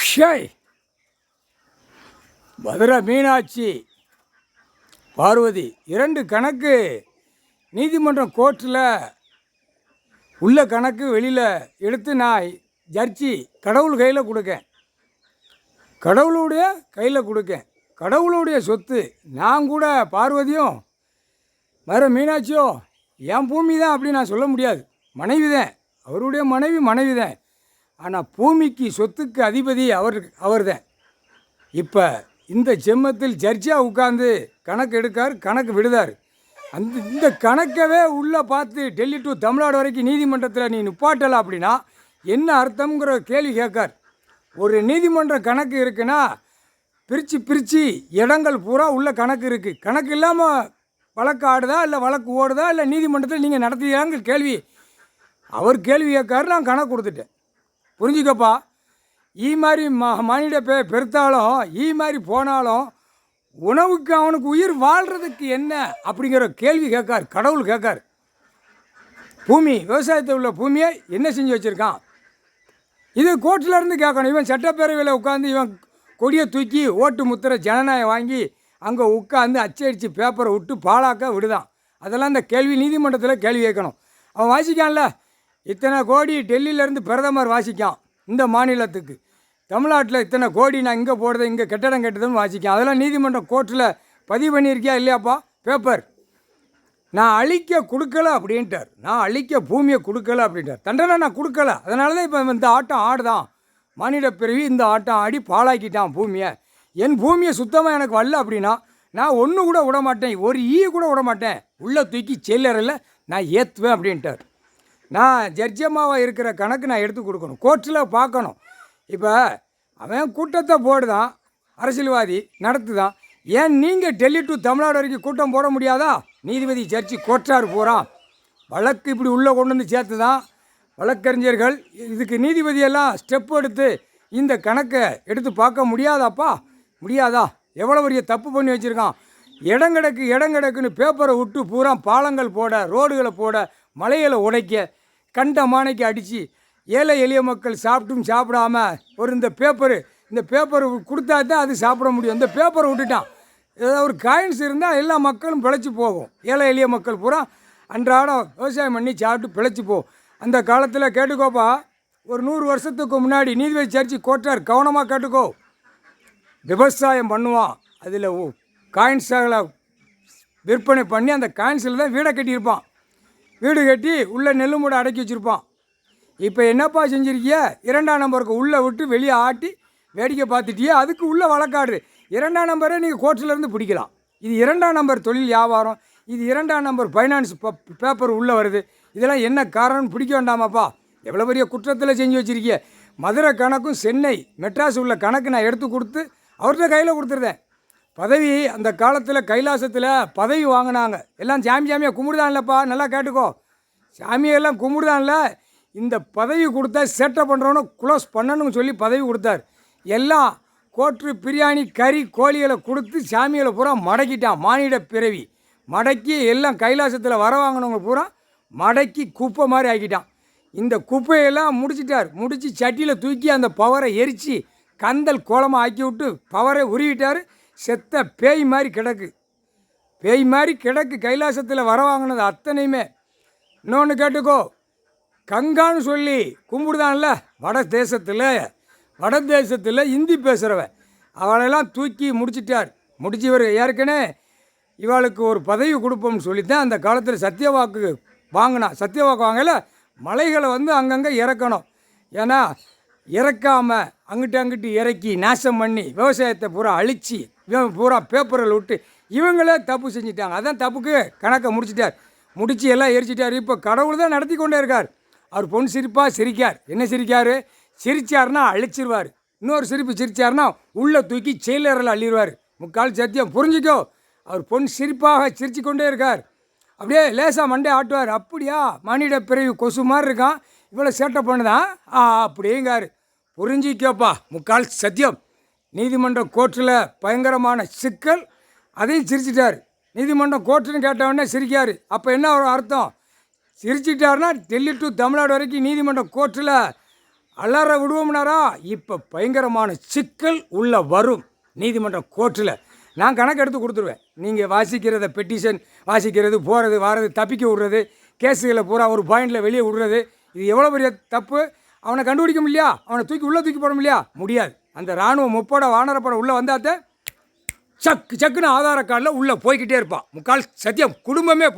Shy Madurai Meenakshi Parvati 2 கணக்கு நீதிமன்றம் கோர்ட்டில் உள்ள கணக்கு வெளியில் எடுத்து நான் ஜட்ஜி கடவுள் கையில் கொடுக்கேன். கடவுளுடைய கையில் கொடுக்கேன். கடவுளுடைய சொத்து. நான் கூட பார்வதியும் மதுரை மீனாட்சியோ என் பூமி தான் அப்படின்னு நான் சொல்ல முடியாது. மனைவி தான், அவருடைய மனைவி தான். ஆனால் பூமிக்கு சொத்துக்கு அதிபதி அவர் தான். இப்போ இந்த செம்மத்தில் ஜட்ஜாக உட்காந்து கணக்கு எடுக்கார், கணக்கு விடுதார். இந்த கணக்கவே உள்ளே பார்த்து டெல்லி டு தமிழ்நாடு வரைக்கும் நீதிமன்றத்தில் நீ நிப்பாட்டலை அப்படின்னா என்ன அர்த்தம்ங்கிற கேள்வி கேட்கார். ஒரு நீதிமன்ற கணக்கு இருக்குன்னா பிரித்து இடங்கள் பூரா உள்ள கணக்கு இருக்குது. கணக்கு இல்லாமல் வழக்கு ஆடுதா இல்லை வழக்கு ஓடுதா இல்லை நீதிமன்றத்தில் நீங்கள் நடத்துகிறாங்க கேள்வி அவர் கேள்வி கேட்காரு. நான் கணக்கு கொடுத்துட்டேன். புரிஞ்சுக்கப்பா. மாதிரி மானிட பெருத்தாலும் மாதிரி போனாலும் உணவுக்கு அவனுக்கு உயிர் வாழ்கிறதுக்கு என்ன அப்படிங்கிற கேள்வி கேட்கார். கடவுள் கேட்கார். பூமி, விவசாயத்தில் உள்ள பூமியை என்ன செஞ்சு வச்சுருக்கான், இது கோர்ட்டில் இருந்து கேட்கணும். இவன் சட்டப்பேரவையில் உட்காந்து இவன் கொடியை தூக்கி ஓட்டு முத்திரை ஜனநாயகம் வாங்கி அங்கே உட்காந்து அச்சடித்து பேப்பரை விட்டு பாழாக்க விடுதான். அதெல்லாம் இந்த கேள்வி நீதிமன்றத்தில் கேள்வி கேட்கணும். அவன் வாசிக்கான்ல, இத்தனை கோடி டெல்லியிலேருந்து பிரதமர் வாசிக்கான். இந்த மாநிலத்துக்கு தமிழ்நாட்டில் இத்தனை கோடி நான் இங்கே போடுறது, இங்கே கட்டடம் கட்டுதுன்னு வாசிக்கான். அதெல்லாம் நீதிமன்றம் கோர்ட்டில் பதிவு பண்ணியிருக்கியா இல்லையாப்பா பேப்பர். நான் அழிக்க கொடுக்கல அப்படின்ட்டார். நான் அழிக்க பூமியை கொடுக்கல அப்படின்ட்டார். தண்டனை நான் கொடுக்கல. அதனால தான் இப்போ இந்த ஆட்டம் ஆடுதான். மானிட பிறவி இந்த ஆட்டம் ஆடி பாழாக்கிட்டான் பூமியை. என் பூமியை சுத்தமாக எனக்கு வரல அப்படின்னா நான் ஒன்று கூட விட மாட்டேன், ஒரு கூட விட மாட்டேன். உள்ளே தூக்கி செல்லறில் நான் ஏற்றுவேன் அப்படின்ட்டார். நான் ஜட்ஜம்மாவாக இருக்கிற கணக்கு நான் எடுத்து கொடுக்கணும், கோர்ட்டில் பார்க்கணும். இப்போ அவன் கூட்டத்தை போடுதான், அரசியல்வாதி நடத்துதான். ஏன் நீங்கள் டெல்லி டு தமிழ்நாடு வரைக்கும் கூட்டம் போட முடியாதா? நீதிபதி ஜட்ஜி கோர்ட்டார் போகிறான். வழக்கு இப்படி உள்ளே கொண்டு வந்து சேர்த்து தான் வழக்கறிஞர்கள் இதுக்கு நீதிபதியெல்லாம் ஸ்டெப் எடுத்து இந்த கணக்கை எடுத்து பார்க்க முடியாதாப்பா? முடியாதா? எவ்வளோ பெரிய தப்பு பண்ணி வச்சுருக்கான். இடங்கடக்குன்னு பேப்பரை விட்டு பூரா பாலங்கள் போட, ரோடுகளை போட, மலைகளை உடைக்க, கண்ட மானைக்கு அடித்து ஏழை எளிய மக்கள் சாப்பிட்டும் சாப்பிடாம இந்த பேப்பர் கொடுத்தா தான் அது சாப்பிட முடியும். இந்த பேப்பரை விட்டுட்டான். ஏதாவது ஒரு காயின்ஸ் இருந்தால் எல்லா மக்களும் பிழைச்சி போகும். ஏழை எளிய மக்கள் பூரா அன்றாடம் விவசாயம் பண்ணி சாப்பிட்டு பிழைச்சி போகும். அந்த காலத்தில் கேட்டுக்கோப்பா, ஒரு 100 வருஷத்துக்கு முன்னாடி நீதிபதி சர்ச்சி கோட்டார் கவனமாக கேட்டுக்கோ. விவசாயம் பண்ணுவான், அதில் காயின்ஸாக விற்பனை பண்ணி அந்த காயின்ஸில் தான் வீடை கட்டியிருப்பான். வீடு கட்டி உள்ளே நெல்லு மூடை அடக்கி வச்சுருப்பான். இப்போ என்னப்பா செஞ்சுருக்கிய? 2ஆம் நம்பருக்கு உள்ளே விட்டு வெளியே ஆட்டி வேடிக்கை பார்த்துட்டியே, அதுக்கு உள்ளே வழக்காடு. 2ஆம் நம்பரே நீங்கள் கோர்ட்டிலேருந்து பிடிக்கலாம். இது 2ஆம் நம்பர் தொழில் வியாபாரம், இது 2ஆம் நம்பர் ஃபைனான்ஸ் பேப்பர் உள்ளே வருது. இதெல்லாம் என்ன காரணம்னு பிடிக்க வேண்டாமாப்பா? எவ்வளோ பெரிய குற்றத்தில் செஞ்சு வச்சுருக்கிய. மதுரை கணக்கும் சென்னை மெட்ராஸ் உள்ள கணக்கு நான் எடுத்து கொடுத்து அவர்கிட்ட கையில் கொடுத்துருந்தேன். பதவி அந்த காலத்தில் கைலாசத்தில் பதவி வாங்கினாங்க. எல்லாம் சாமியாக கும்பிடுதான் இல்லைப்பா, நல்லா கேட்டுக்கோ. சாமியெல்லாம் கும்பிடுதான்ல. இந்த பதவி கொடுத்தா சேட்டை பண்ணுறவனை க்ளோஸ் பண்ணணும்னு சொல்லி பதவி கொடுத்தார். எல்லாம் கோட்ரு பிரியாணி கறி கோழிகளை கொடுத்து சாமிகளை பூரா மடக்கிட்டான். மானிட பிறவி மடக்கி எல்லாம் கைலாசத்தில் வர வாங்கினவங்க பூரா மடக்கி குப்பை மாதிரி ஆக்கிட்டான். இந்த குப்பையெல்லாம் முடித்து சட்டியில் தூக்கி அந்த பவரை எரித்து கந்தல் கோலமாக ஆக்கி விட்டு பவரை உருவிட்டார். செத்த பேய் மாதிரி கிடக்கு கைலாசத்தில் வர வாங்கினது அத்தனையுமே. இன்னொன்று கேட்டுக்கோ, கங்கான்னு சொல்லி கும்பிடுதான்ல வட தேசத்தில் இந்தி பேசுகிறவன், அவளெல்லாம் தூக்கி முடிச்சிட்டார். முடிச்சவர் ஏற்கனவே இவளுக்கு ஒரு பதவி கொடுப்போம்னு சொல்லித்தான் அந்த காலத்தில் சத்தியவாக்கு வாங்கல. மலைகளை அங்கங்கே இறக்கணும். ஏன்னா இறக்காமல் அங்கிட்டு இறக்கி நாசம் பண்ணி விவசாயத்தை பூரா அழித்து இவன் பூரா பேப்பரில் விட்டு இவங்களே தப்பு செஞ்சிட்டாங்க. அதான் தப்புக்கு கணக்கை முடித்து எல்லாம் எரிச்சிட்டார். இப்போ கடவுள் தான் நடத்தி கொண்டே இருக்கார். அவர் பொன் சிரிப்பாக சிரிக்கார். என்ன சிரிக்கார்? சிரிச்சார்னா அழிச்சிருவார். இன்னொரு சிரிப்பு சிரிச்சார்னா உள்ளே தூக்கி செயலரில் அள்ளிடுவார். முக்கால் சத்தியம் புரிஞ்சிக்கோ. அவர் பொன் சிரிப்பாக சிரித்து கொண்டே இருக்கார். அப்படியே லேசாக மண்டே ஆட்டுவார். அப்படியா, மானிட பிறவி கொசு மாதிரி இருக்கான், இவ்வளோ சேட்டை பண்ணுதான் அப்படிங்காரு. புரிஞ்சிக்கோப்பா, முக்கால் சத்தியம். நீதிமன்ற கோர்ட்டில் பயங்கரமான சிக்கல், அதையும் சிரிச்சிட்டார். நீதிமன்றம் கோர்ட்டுன்னு கேட்டவொடனே சிரிக்கார். அப்போ என்ன ஒரு அர்த்தம்? சிரிச்சிட்டாருன்னா டெல்லி டு தமிழ்நாடு வரைக்கும் நீதிமன்ற கோர்ட்டில் அலற விடுவோம்னாரா இப்போ பயங்கரமான சிக்கல் உள்ள வரும் நீதிமன்றம் கோர்ட்டில். நான் கணக்கு எடுத்து கொடுத்துருவேன். நீங்கள் வாசிக்கிறத பெட்டிஷன் வாசிக்கிறது, போகிறது வாரது, தப்பிக்க விடுறது, கேஸுகளை பூரா ஒரு பாயிண்டில் வெளியே விடுறது, இது எவ்வளோ பெரிய தப்பு. அவனை கண்டுபிடிக்க முடியலையா? அவனை உள்ளே தூக்கி போட முடியா? முடியாது. அந்த இராணுவ முப்பட வானரப்பட உள்ளே வந்தாத்த சக்குன்னு ஆதார கார்டில் உள்ளே போய்கிட்டே இருப்பான். முக்கால் சத்தியம் குடும்பமே போ